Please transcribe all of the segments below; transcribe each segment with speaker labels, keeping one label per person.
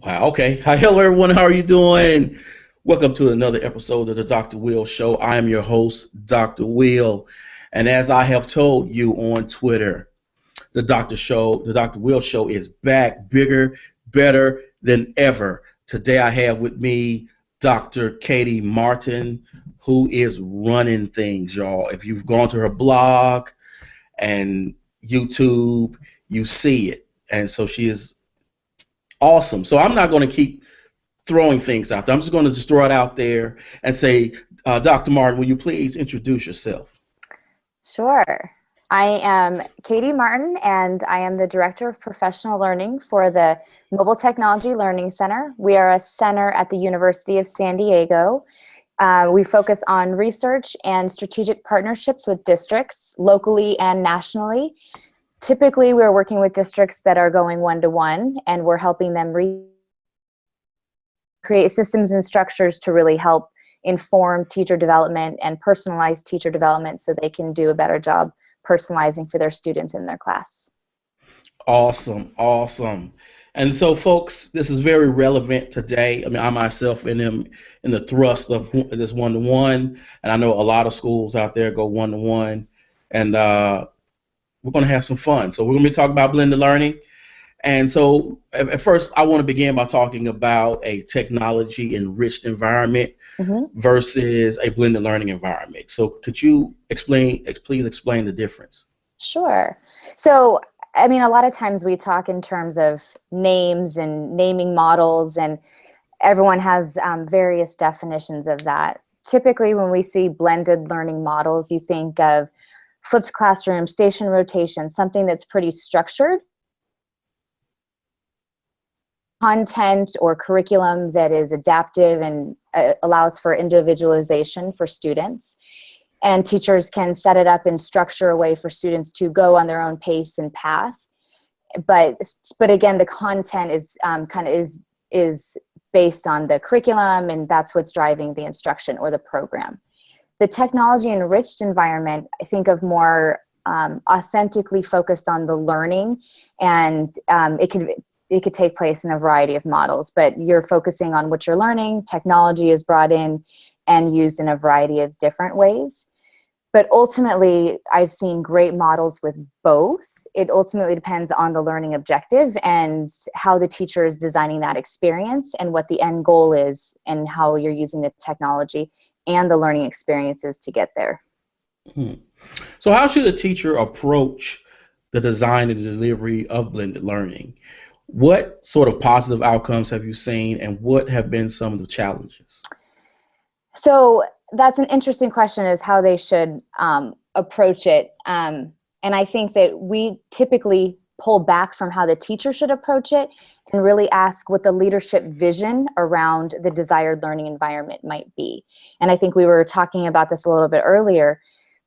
Speaker 1: Wow. Okay. Hi, hello, everyone. How are you doing? Welcome to another episode of the Dr. Will Show. I am your host, Dr. Will. And as I have told you on Twitter, the Dr. Will Show is back bigger, better than ever. Today I have with me Dr. Katie Martin, who is running things, y'all. If you've gone to her blog and YouTube, you see it. And so she is awesome. So I'm not going to keep throwing things out there. I'm just going to just throw it out there and say, Dr. Martin, will you please introduce yourself?
Speaker 2: Sure. I am Katie Martin, and I am the Director of Professional Learning for the Mobile Technology Learning Center. We are a center at the University of San Diego. We focus on research and strategic partnerships with districts, locally and nationally. Typically, we're working with districts that are going one-to-one, and we're helping them create systems and structures to really help inform teacher development and personalize teacher development so they can do a better job personalizing for their students in their class.
Speaker 1: Awesome, awesome. And so, folks, this is very relevant today. I mean, I myself in the thrust of this one-to-one, and I know a lot of schools out there go one-to-one, and we're going to have some fun. So we're going to be talking about blended learning. And so, at first, I want to begin by talking about a technology enriched environment versus a blended learning environment. So, could you please explain the difference?
Speaker 2: Sure. So, I mean, a lot of times we talk in terms of names and naming models, and everyone has various definitions of that. Typically, when we see blended learning models, you think of flipped classroom, station rotation, something that's pretty structured, content or curriculum that is adaptive and allows for individualization for students. And teachers can set it up and structure a way for students to go on their own pace and path. But again, the content is is based on the curriculum, and that's what's driving the instruction or the program. The technology enriched environment, I think of more authentically focused on the learning, and it could take place in a variety of models, but you're focusing on what you're learning. Technology is brought in and used in a variety of different ways. But ultimately, I've seen great models with both. It ultimately depends on the learning objective and how the teacher is designing that experience and what the end goal is and how you're using the technology and the learning experiences to get there.
Speaker 1: Hmm. So, how should a teacher approach the design and delivery of blended learning? What sort of positive outcomes have you seen, and what have been some of the challenges?
Speaker 2: So that's an interesting question, is how they should approach it. And I think that we typically pull back from how the teacher should approach it and really ask what the leadership vision around the desired learning environment might be. And I think we were talking about this a little bit earlier,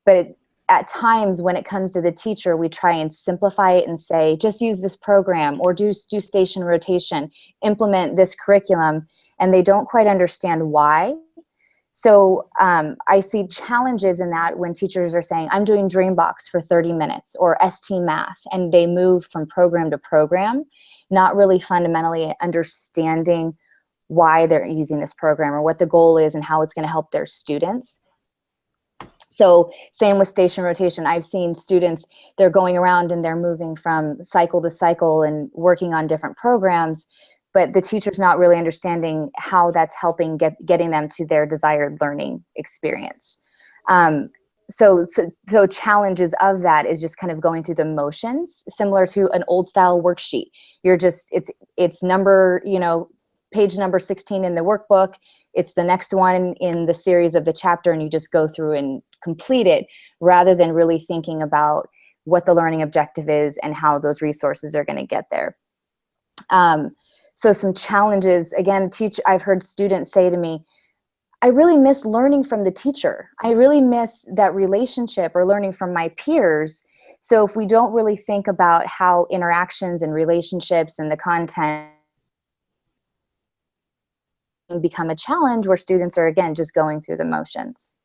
Speaker 2: but at times when it comes to the teacher, we try and simplify it and say, just use this program or do station rotation, implement this curriculum, and they don't quite understand why. So I see challenges in that when teachers are saying, I'm doing Dreambox for 30 minutes or ST Math, and they move from program to program, not really fundamentally understanding why they're using this program or what the goal is and how it's going to help their students. So same with station rotation. I've seen students, they're going around and they're moving from cycle to cycle and working on different programs, but the teacher's not really understanding how that's helping getting them to their desired learning experience. So challenges of that is just kind of going through the motions, similar to an old style worksheet. You're just, it's number, page number 16 in the workbook. It's the next one in the series of the chapter, and you just go through and complete it, rather than really thinking about what the learning objective is and how those resources are going to get there. So some challenges, again, I've heard students say to me, I really miss learning from the teacher. I really miss that relationship or learning from my peers. So if we don't really think about how interactions and relationships and the content become a challenge where students are, again, just going through the motions.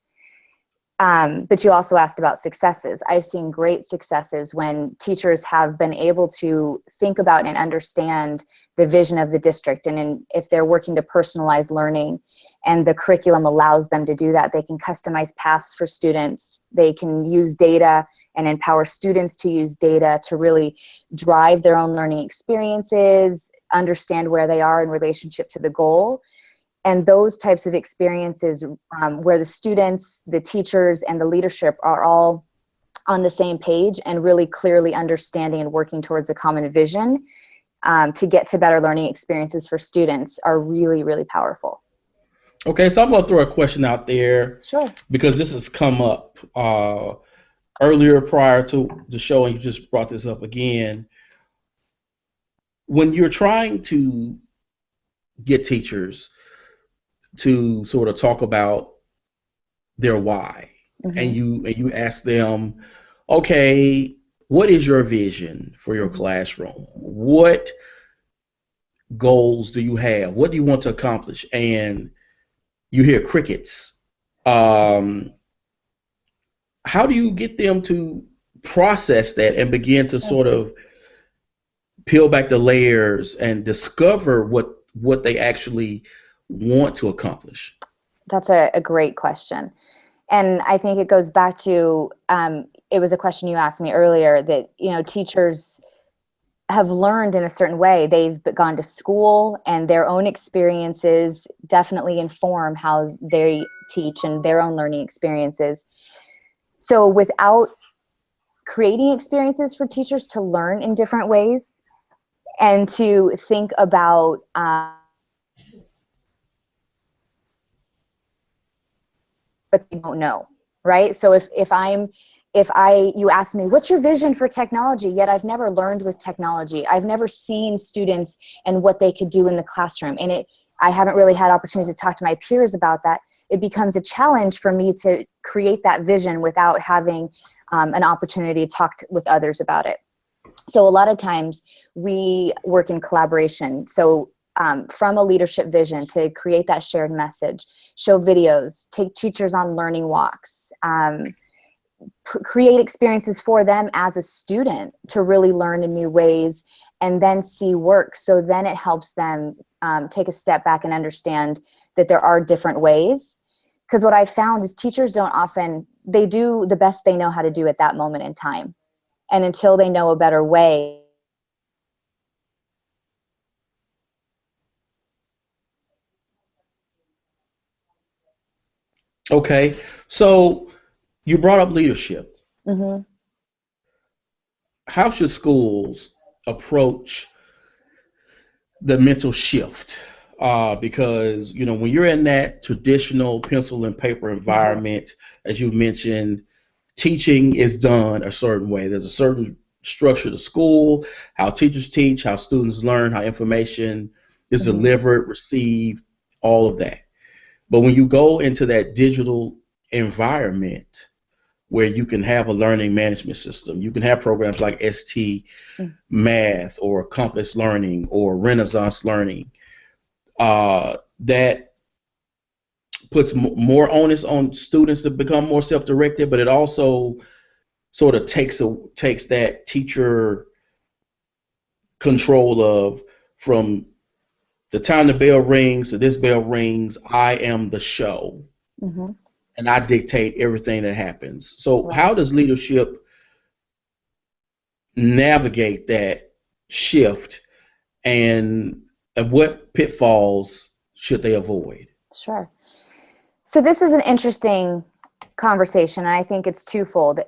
Speaker 2: But you also asked about successes. I've seen great successes when teachers have been able to think about and understand the vision of the district. And if they're working to personalize learning and the curriculum allows them to do that, they can customize paths for students. They can use data and empower students to use data to really drive their own learning experiences, understand where they are in relationship to the goal. And those types of experiences where the students, the teachers, and the leadership are all on the same page and really clearly understanding and working towards a common vision to get to better learning experiences for students are really, really powerful.
Speaker 1: Okay, so I'm going to throw a question out there.
Speaker 2: Sure.
Speaker 1: Because this has come up earlier prior to the show, and you just brought this up again. When you're trying to get teachers to sort of talk about their why,
Speaker 2: Mm-hmm.
Speaker 1: and you ask them, okay, what is your vision for your classroom? What goals do you have? What do you want to accomplish? And you hear crickets. How do you get them to process that and begin to sort of peel back the layers and discover what they actually want to accomplish?
Speaker 2: That's a great question. And I think it goes back to, it was a question you asked me earlier that, teachers have learned in a certain way. They've gone to school and their own experiences definitely inform how they teach and their own learning experiences. So without creating experiences for teachers to learn in different ways and to think about but they don't know, right? So if you ask me, what's your vision for technology? Yet I've never learned with technology. I've never seen students and what they could do in the classroom. And I haven't really had opportunity to talk to my peers about that. It becomes a challenge for me to create that vision without having an opportunity to talk with others about it. So a lot of times we work in collaboration. So from a leadership vision to create that shared message, show videos, take teachers on learning walks, create experiences for them as a student to really learn in new ways and then see work. So then it helps them take a step back and understand that there are different ways. Because what I found is teachers they do the best they know how to do at that moment in time. And until they know a better way,
Speaker 1: Okay, so you brought up leadership.
Speaker 2: mm-hmm.
Speaker 1: How should schools approach the mental shift? Because when you're in that traditional pencil and paper environment, as you mentioned, teaching is done a certain way. There's a certain structure to school, how teachers teach, how students learn, how information is delivered, received, all of that. But when you go into that digital environment where you can have a learning management system, you can have programs like ST Math or Compass Learning or Renaissance Learning, that puts more onus on students to become more self-directed, but it also sort of takes that teacher control of, from the time the bell rings to this bell rings, I am the show, and I dictate everything that happens. So how does leadership navigate that shift, and what pitfalls should they avoid?
Speaker 2: Sure. So this is an interesting conversation, and I think it's twofold.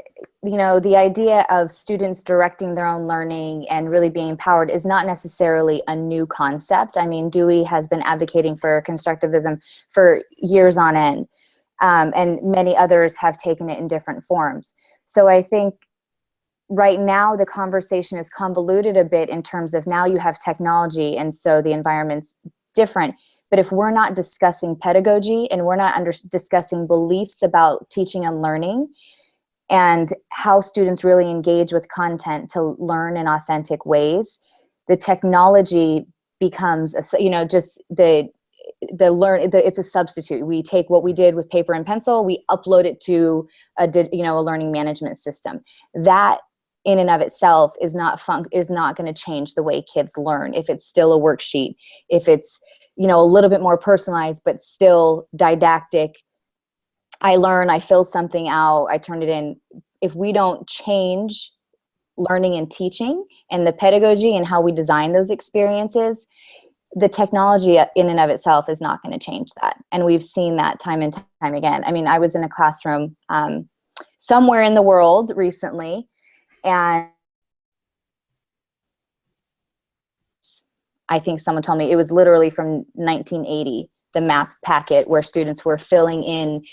Speaker 2: The idea of students directing their own learning and really being empowered is not necessarily a new concept. I mean, Dewey has been advocating for constructivism for years on end, and many others have taken it in different forms. So I think right now the conversation is convoluted a bit in terms of now you have technology, and so the environment's different. But if we're not discussing pedagogy and we're not discussing beliefs about teaching and learning and how students really engage with content to learn in authentic ways, the technology becomes, it's a substitute. We take what we did with paper and pencil, we upload it to a learning management system. That in and of itself is not going to change the way kids learn. If it's still a worksheet, if it's, a little bit more personalized, but still didactic. I learn, I fill something out, I turn it in. If we don't change learning and teaching and the pedagogy and how we design those experiences, the technology in and of itself is not going to change that. And we've seen that time and time again. I mean, I was in a classroom somewhere in the world recently, and I think someone told me it was literally from 1980, the math packet, where students were filling in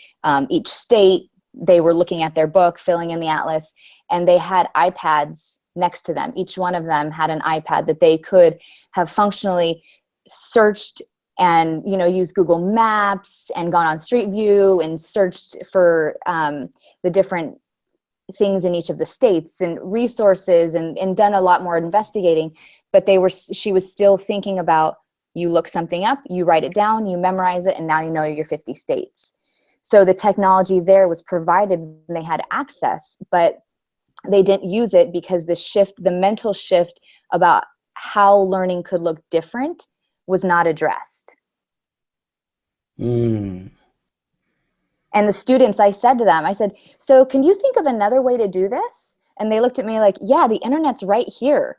Speaker 2: each state. They were looking at their book, filling in the atlas, and they had iPads next to them. Each one of them had an iPad that they could have functionally searched and, used Google Maps and gone on Street View and searched for the different things in each of the states and resources and done a lot more investigating. But she was still thinking about, you look something up, you write it down, you memorize it, and now you know your 50 states. So the technology there was provided and they had access, but they didn't use it because the mental shift about how learning could look different was not addressed.
Speaker 1: Mm.
Speaker 2: And the students, I said to them, I said, so can you think of another way to do this? And they looked at me like, yeah, the internet's right here.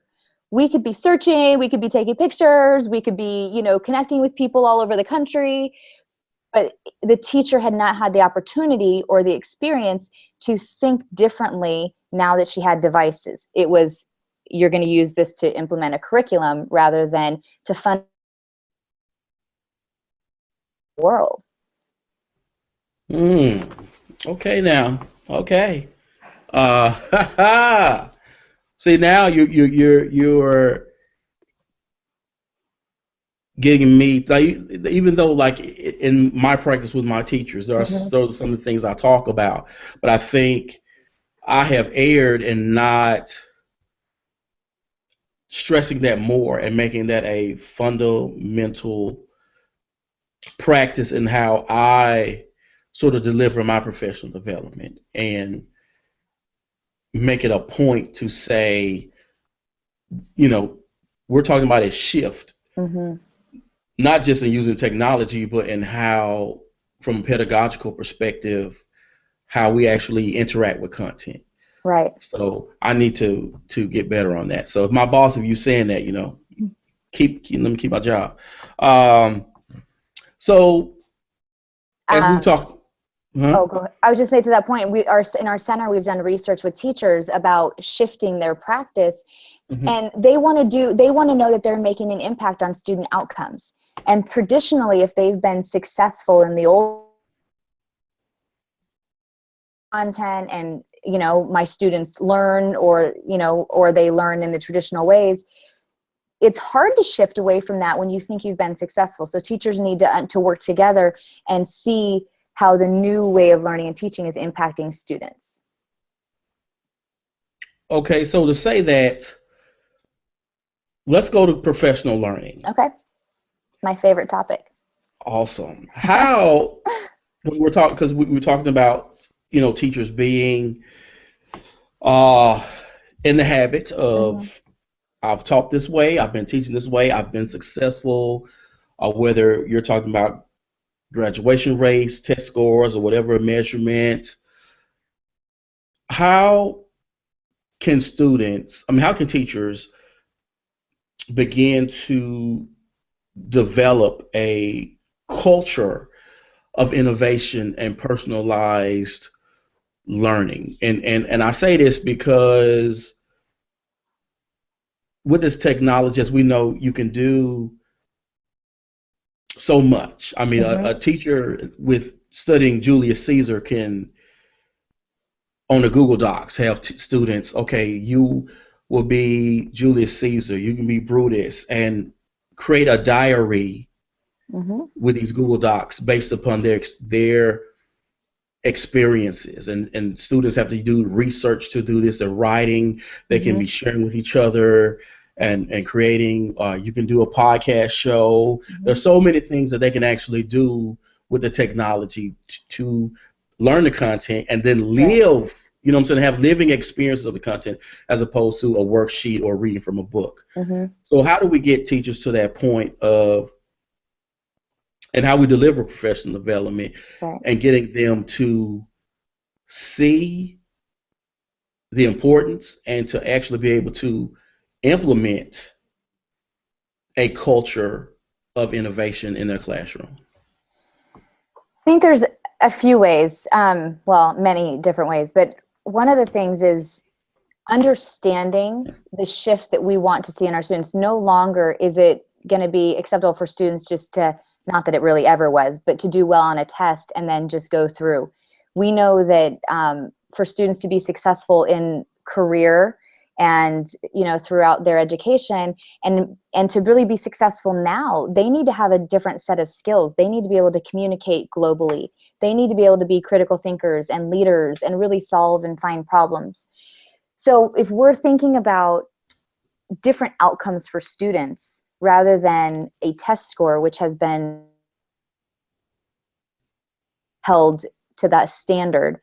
Speaker 2: We could be searching, we could be taking pictures, we could be, connecting with people all over the country. But the teacher had not had the opportunity or the experience to think differently now that she had devices. It was, you're going to use this to implement a curriculum rather than to fund the world.
Speaker 1: Okay now. Okay. See, now you're getting me, like, even though, like, in my practice with my teachers, there are those are some of the things I talk about, but I think I have erred in not stressing that more and making that a fundamental practice in how I sort of deliver my professional development, and make it a point to say, we're talking about a shift, not just in using technology, but in how, from a pedagogical perspective, how we actually interact with content.
Speaker 2: Right.
Speaker 1: So I need to get better on that. So if my boss, if you saying that, let me keep my job. So as we talked.
Speaker 2: Oh, go ahead. I was just saying, to that point, in our center, we've done research with teachers about shifting their practice, and they want to know that they're making an impact on student outcomes. And traditionally, if they've been successful in the old content and, my students learn, or they learn in the traditional ways, it's hard to shift away from that when you think you've been successful. So teachers need to work together and see how the new way of learning and teaching is impacting students.
Speaker 1: Okay, so to say that, let's go to professional learning.
Speaker 2: Okay, my favorite topic.
Speaker 1: Awesome. How, when we're talking, because we were talking about, teachers being in the habit of, I've taught this way, I've been teaching this way, I've been successful, or whether you're talking about graduation rates, test scores, or whatever measurement. How can teachers begin to develop a culture of innovation and personalized learning? And I say this because with this technology, as we know, you can do so much. I mean, a teacher with studying Julius Caesar can, on the Google Docs, have students, okay, you will be Julius Caesar, you can be Brutus, and create a diary with these Google Docs based upon their experiences. And students have to do research to do this, and writing, they can be sharing with each other, and creating. You can do a podcast show. There's so many things that they can actually do with the technology to learn the content and then live. You know what I'm saying? Have living experiences of the content as opposed to a worksheet or reading from a book. So how do we get teachers to that point of, and how we deliver professional development and getting them to see the importance and to actually be able to implement a culture of innovation in their classroom?
Speaker 2: I think there's a few ways, well, many different ways, but one of the things is understanding the shift that we want to see in our students. No longer is it going to be acceptable for students just to, not that it really ever was, but to do well on a test and then just go through. We know that for students to be successful in career and, you know, throughout their education and to really be successful now, they need to have a different set of skills. They need to be able to communicate globally. They need to be able to be critical thinkers and leaders and really solve and find problems. So if we're thinking about different outcomes for students rather than a test score, which has been held to that standard,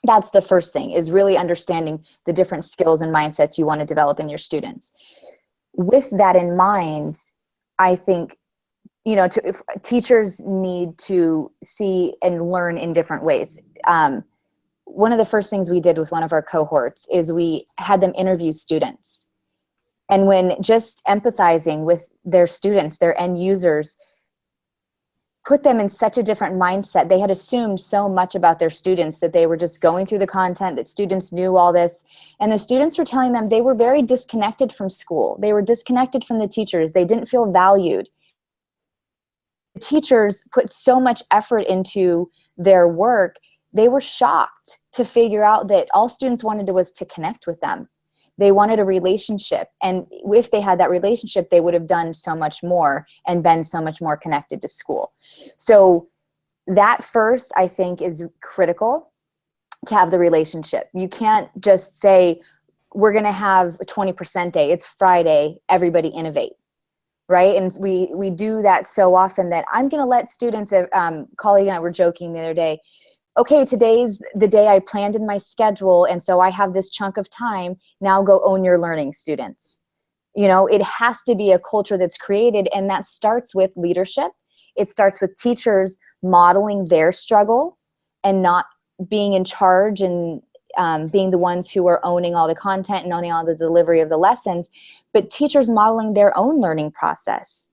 Speaker 2: that's the first thing, is really understanding the different skills and mindsets you want to develop in your students. With that in mind, I think, you know, teachers need to see and learn in different ways. One of the first things we did with one of our cohorts is we had them interview students. And when just empathizing with their students, their end users, put them in such a different mindset. They had assumed so much about their students that they were just going through the content, that students knew all this. And the students were telling them they were very disconnected from school. They were disconnected from the teachers. They didn't feel valued. The teachers put so much effort into their work. They were shocked to figure out that all students wanted was to connect with them. They wanted a relationship. And if they had that relationship, they would have done so much more and been so much more connected to school. So that first, I think, is critical, to have the relationship. You can't just say, we're going to have a 20% day. It's Friday. Everybody innovate. Right? And we do that so often that I'm going to let students, colleague and I were joking the other day, okay, today's the day I planned in my schedule, and so I have this chunk of time. Now go own your learning, students. You know, it has to be a culture that's created, and that starts with leadership. It starts with teachers modeling their struggle and not being in charge and being the ones who are owning all the content and owning all the delivery of the lessons, but teachers modeling their own learning process.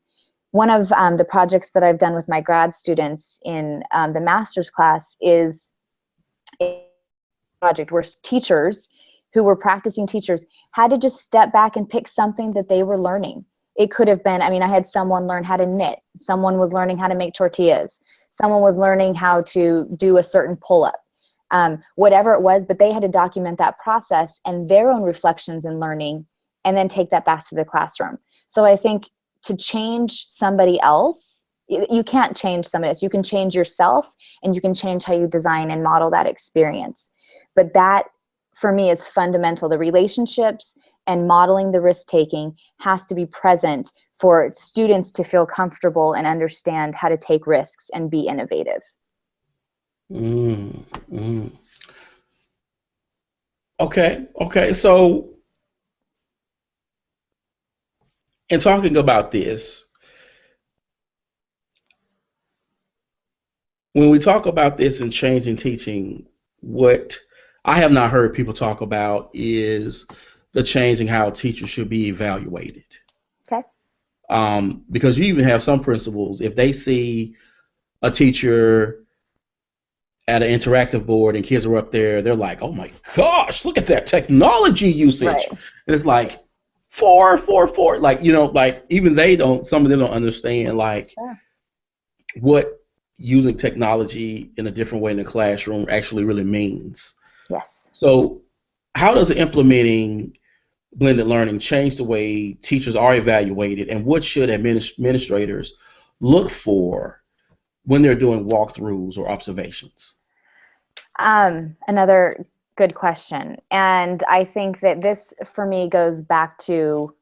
Speaker 2: One of the projects that I've done with my grad students in the master's class is a project where teachers who were practicing teachers had to just step back and pick something that they were learning. It could have been, I mean, I had someone learn how to knit. Someone was learning how to make tortillas. Someone was learning how to do a certain pull-up. Whatever it was, but they had to document that process and their own reflections and learning and then take that back to the classroom. So I think to change somebody else, you can't change somebody else. You can change yourself, and you can change how you design and model that experience. But that, for me, is fundamental. The relationships and modeling the risk-taking has to be present for students to feel comfortable and understand how to take risks and be innovative.
Speaker 1: Okay. So, in talking about this, when we talk about this and changing teaching, what I have not heard people talk about is the changing how teachers should be evaluated.
Speaker 2: Okay.
Speaker 1: Because you even have some principals, if they see a teacher at an interactive board and kids are up there, they're like, oh my gosh, look at that technology usage. Right. And it's like, 4. Like, you know, like even some of them don't understand like what using technology in a different way in the classroom actually really means.
Speaker 2: Yes.
Speaker 1: So how does implementing blended learning change the way teachers are evaluated, and what should administrators look for when they're doing walkthroughs or observations?
Speaker 2: Another good question. And I think that this, for me, goes back to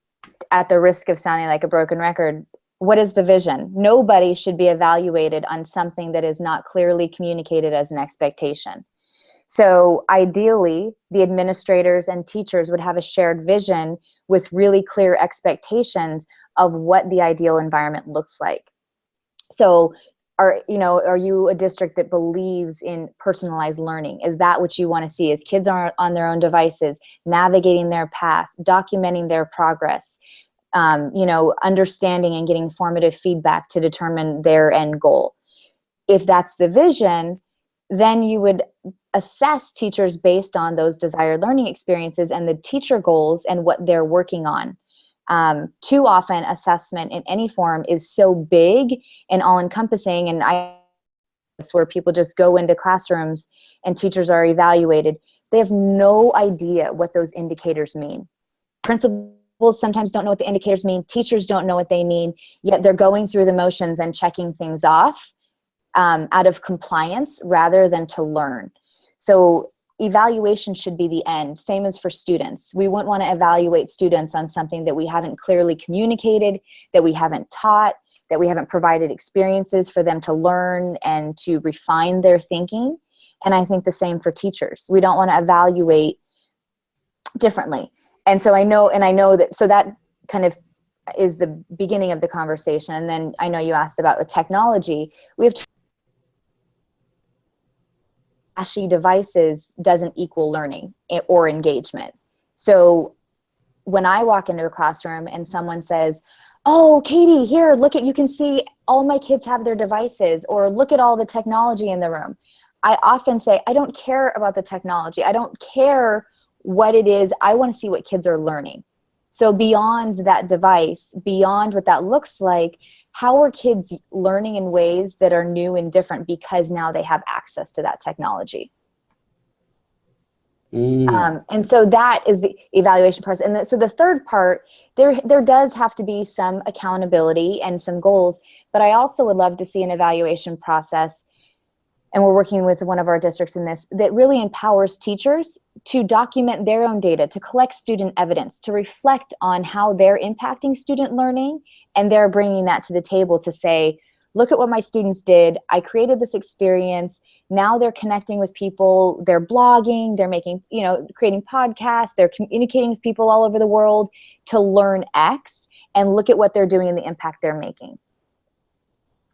Speaker 2: at the risk of sounding like a broken record, what is the vision? Nobody should be evaluated on something that is not clearly communicated as an expectation. So ideally, the administrators and teachers would have a shared vision with really clear expectations of what the ideal environment looks like. So are you a district that believes in personalized learning? Is that what you want to see? Is kids are on their own devices, navigating their path, documenting their progress, understanding and getting formative feedback to determine their end goal? If that's the vision, then you would assess teachers based on those desired learning experiences and the teacher goals and what they're working on. Too often, assessment in any form is so big and all-encompassing, and where people just go into classrooms and teachers are evaluated. They have no idea what those indicators mean. Principals sometimes don't know what the indicators mean. Teachers don't know what they mean, yet they're going through the motions and checking things off out of compliance rather than to learn. So evaluation should be the end. Same as for students. We wouldn't want to evaluate students on something that we haven't clearly communicated, that we haven't taught, that we haven't provided experiences for them to learn and to refine their thinking. And I think the same for teachers. We don't want to evaluate differently. And so I know that, so that kind of is the beginning of the conversation. And then I know you asked about with technology. We have flashy devices doesn't equal learning or engagement. So when I walk into a classroom and someone says, "Oh, Katie, here, you can see all my kids have their devices," or "Look at all the technology in the room," I often say, I don't care about the technology. I don't care what it is. I want to see what kids are learning. So beyond that device, beyond what that looks like, how are kids learning in ways that are new and different because now they have access to that technology? And so that is the evaluation process. And so the third part, there does have to be some accountability and some goals, but I also would love to see an evaluation process, and we're working with one of our districts in this, that really empowers teachers to document their own data, to collect student evidence, to reflect on how they're impacting student learning, and they're bringing that to the table to say, look at what my students did. I created this experience. Now they're connecting with people. They're blogging. They're making, creating podcasts. They're communicating with people all over the world to learn X, and look at what they're doing and the impact they're making.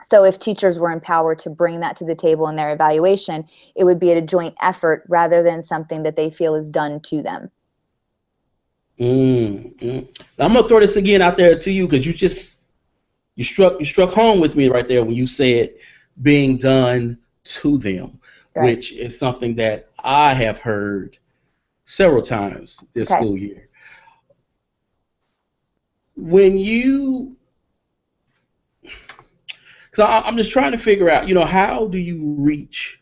Speaker 2: So if teachers were empowered to bring that to the table in their evaluation, it would be a joint effort rather than something that they feel is done to them.
Speaker 1: I'm gonna throw this again out there to you, because you struck home with me right there when you said being done to them, right, which is something that I have heard several times this school year. When you, because I'm just trying to figure out, how do you reach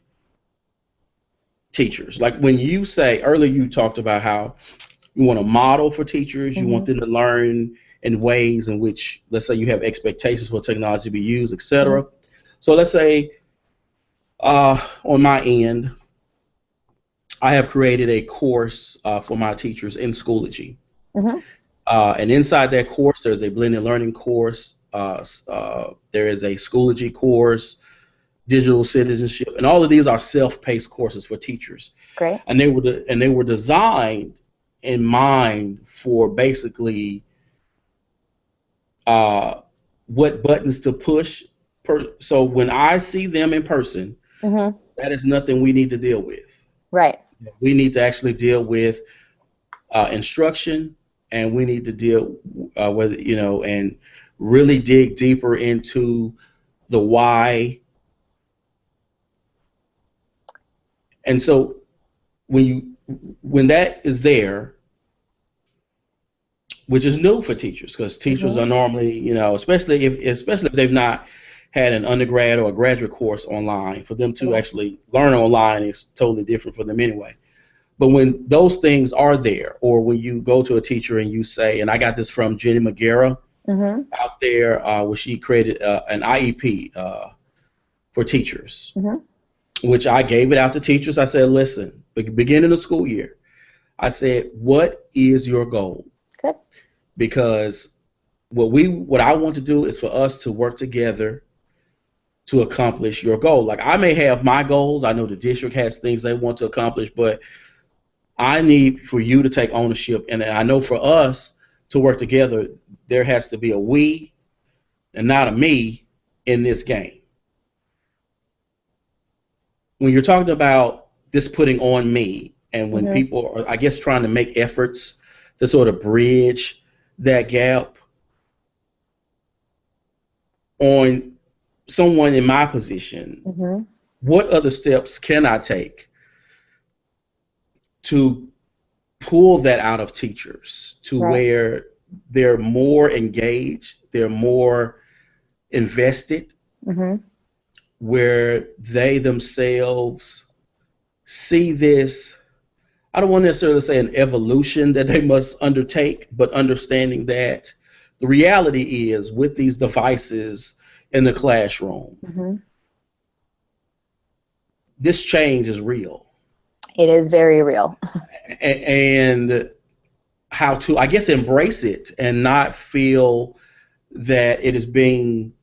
Speaker 1: teachers? Like when you say earlier, you talked about how you want to model for teachers, you want them to learn in ways in which, let's say, you have expectations for technology to be used, etc. So let's say on my end, I have created a course for my teachers in Schoology. And inside that course, there's a blended learning course. There is a Schoology course, digital citizenship, and all of these are self-paced courses for teachers.
Speaker 2: Great.
Speaker 1: And they were designed in mind for basically what buttons to push. So when I see them in person, that is nothing we need to deal with.
Speaker 2: Right.
Speaker 1: We need to actually deal with instruction, and we need to deal with, and really dig deeper into the why. And so when that is there, which is new for teachers, because teachers are normally, especially if they've not had an undergrad or a graduate course online, for them to actually learn online is totally different for them anyway. But when those things are there, or when you go to a teacher and you say, and I got this from Jenny McGarrah out there, where she created an IEP for teachers, which I gave it out to teachers. I said, listen, beginning of the school year, I said, what is your goal?
Speaker 2: Good.
Speaker 1: Because what I want to do is for us to work together to accomplish your goal. Like I may have my goals. I know the district has things they want to accomplish, but I need for you to take ownership. And I know for us to work together, there has to be a we and not a me in this game. When you're talking about this putting on me, and when people are, I guess, trying to make efforts to sort of bridge that gap on someone in my position, what other steps can I take to pull that out of teachers to where they're more engaged, they're more invested, where they themselves see this, I don't want to necessarily say an evolution that they must undertake, but understanding that the reality is with these devices in the classroom, this change is real.
Speaker 2: It is very real.
Speaker 1: And how to, I guess, embrace it and not feel that it is being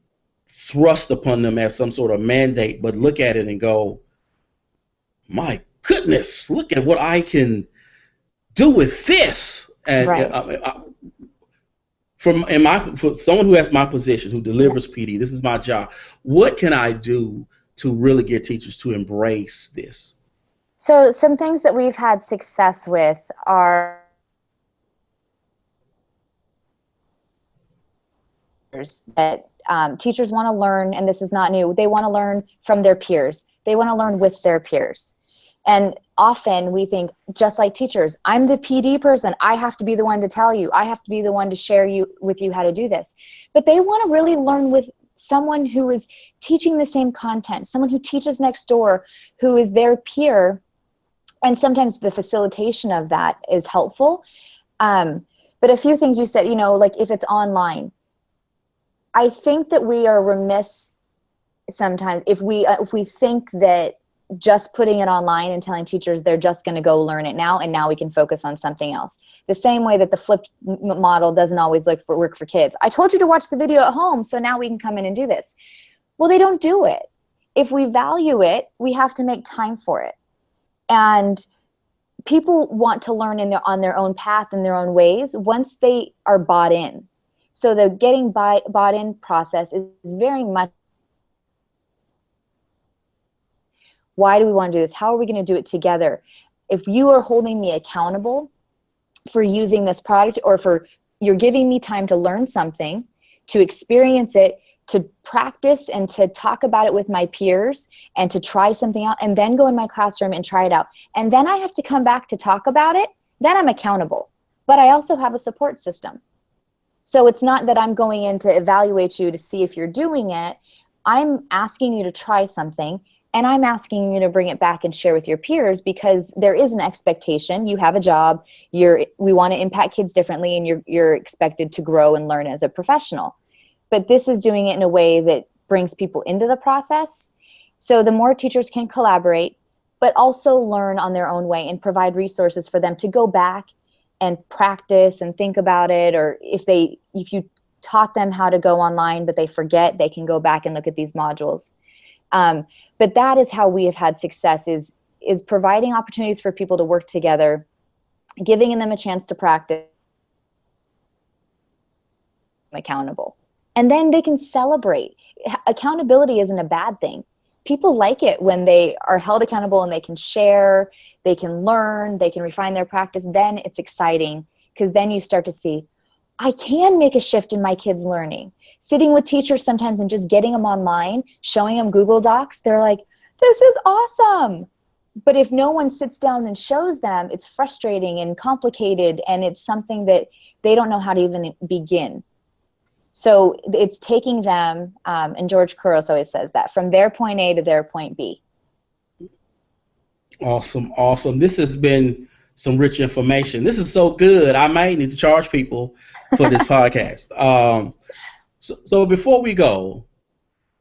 Speaker 1: thrust upon them as some sort of mandate, but look at it and go, my goodness, look at what I can do with this. And for someone who has my position, who delivers PD, this is my job. What can I do to really get teachers to embrace this?
Speaker 2: So some things that we've had success with are that teachers want to learn, and this is not new, they want to learn from their peers. They want to learn with their peers. And often we think, just like teachers, I'm the PD person. I have to be the one to tell you. I have to be the one to share with you how to do this. But they want to really learn with someone who is teaching the same content, someone who teaches next door, who is their peer. And sometimes the facilitation of that is helpful. But a few things you said, like if it's online, I think that we are remiss sometimes if we think that just putting it online and telling teachers they're just going to go learn it now, and now we can focus on something else. The same way that the flipped model doesn't always work for kids. I told you to watch the video at home, so now we can come in and do this. Well, they don't do it. If we value it, we have to make time for it. And people want to learn on their own path, in their own ways, once they are bought in. So the getting bought in process is very much, why do we want to do this? How are we going to do it together? If you are holding me accountable for using this product, or for you're giving me time to learn something, to experience it, to practice and to talk about it with my peers and to try something out, and then go in my classroom and try it out. And then I have to come back to talk about it, then I'm accountable. But I also have a support system. So it's not that I'm going in to evaluate you to see if you're doing it. I'm asking you to try something, and I'm asking you to bring it back and share with your peers, because there is an expectation. You have a job. We want to impact kids differently, and you're expected to grow and learn as a professional. But this is doing it in a way that brings people into the process. So the more teachers can collaborate, but also learn on their own way and provide resources for them to go back and practice and think about it. Or if you taught them how to go online but they forget, they can go back and look at these modules. But that is how we have had success, is providing opportunities for people to work together, giving them a chance to practice, accountable. And then they can celebrate. Accountability isn't a bad thing. People like it when they are held accountable and they can share, they can learn, they can refine their practice. Then it's exciting, because then you start to see, I can make a shift in my kids' learning. Sitting with teachers sometimes and just getting them online, showing them Google Docs, they're like, this is awesome. But if no one sits down and shows them, it's frustrating and complicated, and it's something that they don't know how to even begin. So it's taking them, and George Couros always says that, from their point A to their point B.
Speaker 1: Awesome, awesome. This has been some rich information. This is so good. I might need to charge people for this podcast. So before we go,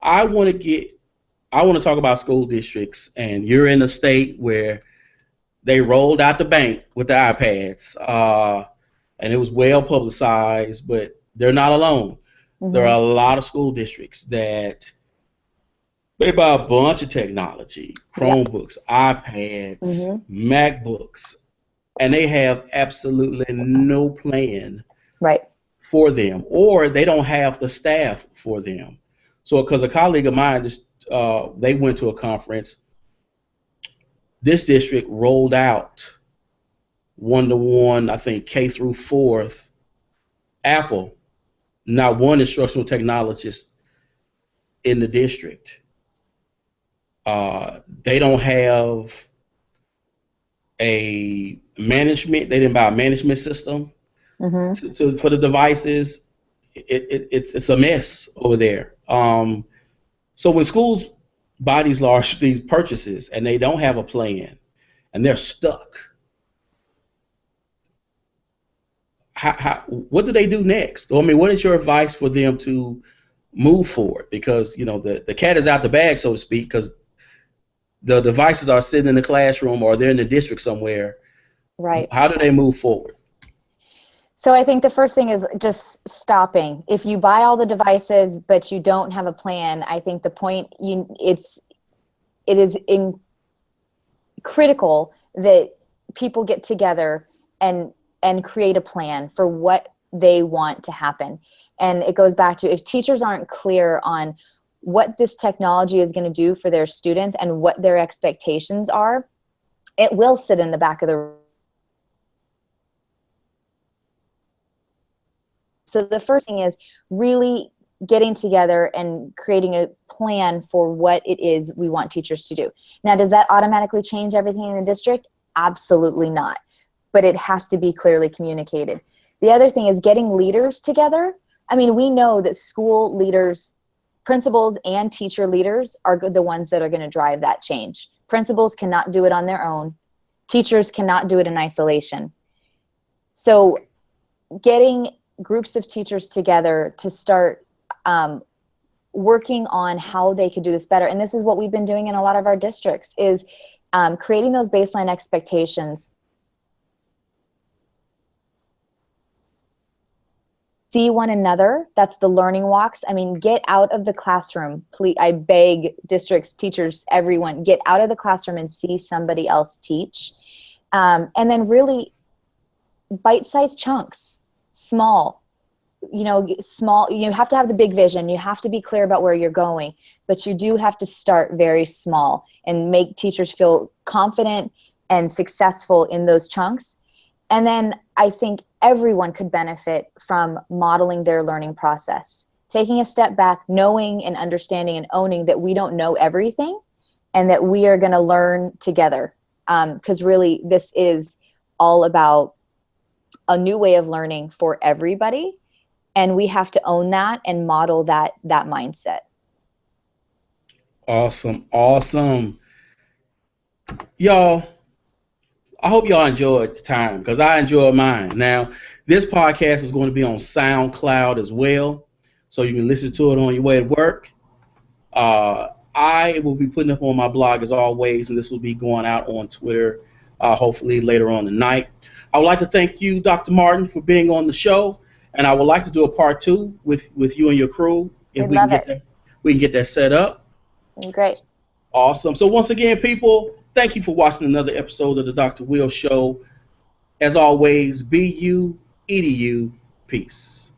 Speaker 1: I want to talk about school districts, and you're in a state where they rolled out the bank with the iPads, and it was well publicized, but They're not alone. There
Speaker 2: Mm-hmm.
Speaker 1: are a lot of school districts that they buy a bunch of technology,
Speaker 2: Yep.
Speaker 1: Chromebooks, iPads,
Speaker 2: Mm-hmm.
Speaker 1: MacBooks, and they have absolutely no plan
Speaker 2: Right.
Speaker 1: for them, or they don't have the staff for them. So, because a colleague of mine just they went to a conference, this district rolled out one-to-one, I think K through fourth, Apple, not one instructional technologist in the district. They don't have a management. They didn't buy a management system
Speaker 2: Mm-hmm.
Speaker 1: for the devices. It's a mess over there. So when schools buy these purchases and they don't have a plan and they're stuck, what do they do next? I mean, what is your advice for them to move forward? Because the cat is out the bag, so to speak, because the devices are sitting in the classroom or they're in the district somewhere.
Speaker 2: Right.
Speaker 1: How do they move forward?
Speaker 2: So I think the first thing is just stopping. If you buy all the devices but you don't have a plan, I think the point it is critical that people get together and create a plan for what they want to happen. And it goes back to, if teachers aren't clear on what this technology is going to do for their students and what their expectations are, it will sit in the back of the room. So the first thing is really getting together and creating a plan for what it is we want teachers to do. Now, does that automatically change everything in the district? Absolutely not. But it has to be clearly communicated. The other thing is getting leaders together. I mean, we know that school leaders, principals and teacher leaders are the ones that are going to drive that change. Principals cannot do it on their own. Teachers cannot do it in isolation. So getting groups of teachers together to start working on how they could do this better. And this is what we've been doing in a lot of our districts, is creating those baseline expectations. See one another. That's the learning walks. I mean, get out of the classroom. Please, I beg districts, teachers, everyone, get out of the classroom and see somebody else teach. And then really bite-sized chunks, small. Small. You have to have the big vision. You have to be clear about where you're going, but you do have to start very small and make teachers feel confident and successful in those chunks. And then I think everyone could benefit from modeling their learning process, taking a step back, knowing and understanding and owning that we don't know everything and that we are going to learn together. Because really, this is all about a new way of learning for everybody. And we have to own that and model that mindset.
Speaker 1: Awesome. Awesome. Y'all, I hope y'all enjoyed the time, because I enjoyed mine. Now, this podcast is going to be on SoundCloud as well, so you can listen to it on your way to work. I will be putting up on my blog as always, and this will be going out on Twitter hopefully later on tonight. I would like to thank you, Dr. Martin, for being on the show, and I would like to do a part 2 with you and your crew if
Speaker 2: We love it.
Speaker 1: We can get that set up.
Speaker 2: Great.
Speaker 1: Awesome. So once again, people, thank you for watching another episode of the Dr. Will Show. As always, be you, edu, peace.